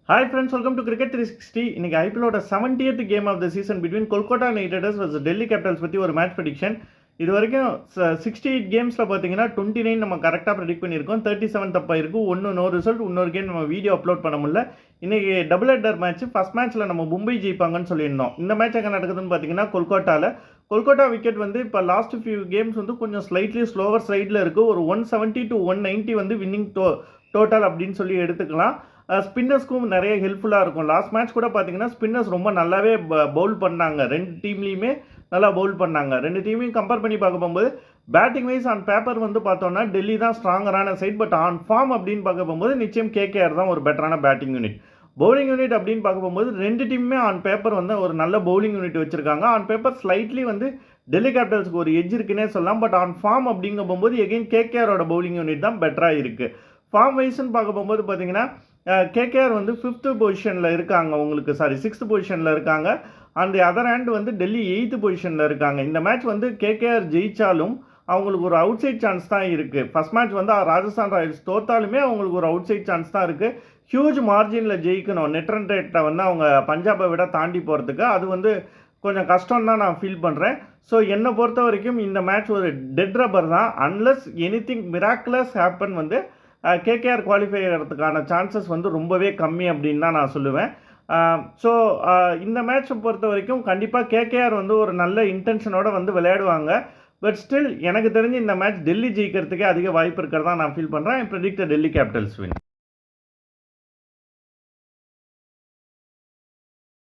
Hi friends, welcome to Cricket 360. இன்னைக்கு ஐபிஎல்லோட 70th game of the season between Kolkata Knight Riders versus Delhi Capitals பற்றி ஒரு match prediction. இது வரைக்கும் 68 கேம்ஸில் பார்த்தீங்கன்னா 29 நம்ம கரெக்டாக ப்ரெடிக்ட் பண்ணியிருக்கோம், 37 தப்பாக இருக்கும். No result. இன்னொரு கேம் நம்ம வீடியோ அப்லோட் பண்ண முடியல. இன்றைக்கி டபுள் ஹெட்டர் மேட்ச். ஃபஸ்ட் மேட்ச்சில் நம்ம மும்பை ஜெயிப்பாங்கன்னு சொல்லியிருந்தோம். இந்த மேட்ச் எங்கே நடக்குதுன்னு பார்த்தீங்கன்னா கொல்கத்தா விக்கெட் வந்து இப்போ லாஸ்ட் ஃபியூ கேம்ஸ் வந்து கொஞ்சம் ஸ்லைட்லி ஸ்லோவர் சைடில் இருக்குது. ஒரு 170 to 190 வந்து வின்னிங் டோட்டல் அப்படின்னு சொல்லி எடுத்துக்கலாம். ஸ்பின்னர்ஸ்க்கும் நிறைய ஹெல்ப்ஃபுல்லாக இருக்கும். லாஸ்ட் மேட்ச் கூட பார்த்தீங்கன்னா ஸ்பின்னர்ஸ் ரொம்ப நல்லாவே பவுல் பண்ணாங்க. ரெண்டு டீம்லேயுமே நல்லா பவுல் பண்ணாங்க. ரெண்டு டீமையும் கம்பேர் பண்ணி பார்க்க போகும்போது பேட்டிங் வைஸ் ஆன் பேப்பர் வந்து பார்த்தோன்னா டெல்லி தான் ஸ்ட்ராங்கரான சைட். பட் ஆன் ஃபார்ம் அப்படின்னு பார்க்க போகும்போது நிச்சயம் கேகேஆர் தான் ஒரு பெட்டரான பேட்டிங் யூனிட். பவுலிங் யூனிட் அப்படின்னு பார்க்க போகும்போது ரெண்டு டீமுமே ஆன் பேப்பர் வந்து ஒரு நல்ல பவுலிங் யூனிட் வச்சுருக்காங்க. ஆன் பேப்பர் ஸ்லைட்லி வந்து டெல்லி கேபிட்டல்ஸ்க்கு ஒரு எட்ஜ் இருக்குன்னே சொல்லலாம். பட் ஆன் ஃபார்ம் அப்படிங்க போகும்போது எகெயின் கேகேஆரோட பவுலிங் யூனிட் தான் பெட்டராக இருக்குது. ஃபார்ம் வைஸ்ன்னு பார்க்க போகும்போது பார்த்தீங்கன்னா கேகேஆர் வந்து 5th பொசிஷனில் இருக்காங்க. உங்களுக்கு 6th பொசிஷனில் இருக்காங்க. அந்த அதர் ஹேண்ட் வந்து டெல்லி 8th பொசிஷனில் இருக்காங்க. இந்த மேட்ச் வந்து கேகேஆர் ஜெயித்தாலும் அவங்களுக்கு ஒரு அவுட் சைட் சான்ஸ் தான் இருக்குது. ஃபஸ்ட் மேட்ச் வந்து ராஜஸ்தான் ராயல்ஸ் தோத்தாலுமே அவங்களுக்கு ஒரு அவுட் சைட் சான்ஸ் தான் இருக்குது. ஹியூஜ் மார்ஜினில் ஜெயிக்கணும். நெட் ரன் ரேட்டை வந்து அவங்க பஞ்சாபை விட தாண்டி போகிறதுக்கு அது வந்து கொஞ்சம் கஷ்டம் தான் நான் ஃபீல் பண்ணுறேன். ஸோ என்னை பொறுத்த வரைக்கும் இந்த மேட்ச் ஒரு டெட் ரப்பர் தான். அன்லஸ் எனிதிங் மிராக்குலஸ் ஹேப்பன் வந்து கேகேஆர் குவாலிஃபை ஆகிறதுக்கான சான்சஸ் வந்து ரொம்பவே கம்மி அப்படின்னு தான் நான் சொல்லுவேன். ஸோ இந்த மேட்ச்சை பொறுத்த வரைக்கும் கண்டிப்பாக கேகேஆர் வந்து ஒரு நல்ல இன்டென்ஷனோட வந்து விளையாடுவாங்க. பட் ஸ்டில் எனக்கு தெரிஞ்சு இந்த மேட்ச் டெல்லி ஜெயிக்கிறதுக்கே அதிக வாய்ப்பு இருக்கிறதா நான் ஃபீல் பண்ணுறேன். ஐ ப்ரெடிக்ட் டெல்லி கேபிட்டல்ஸ் வின்.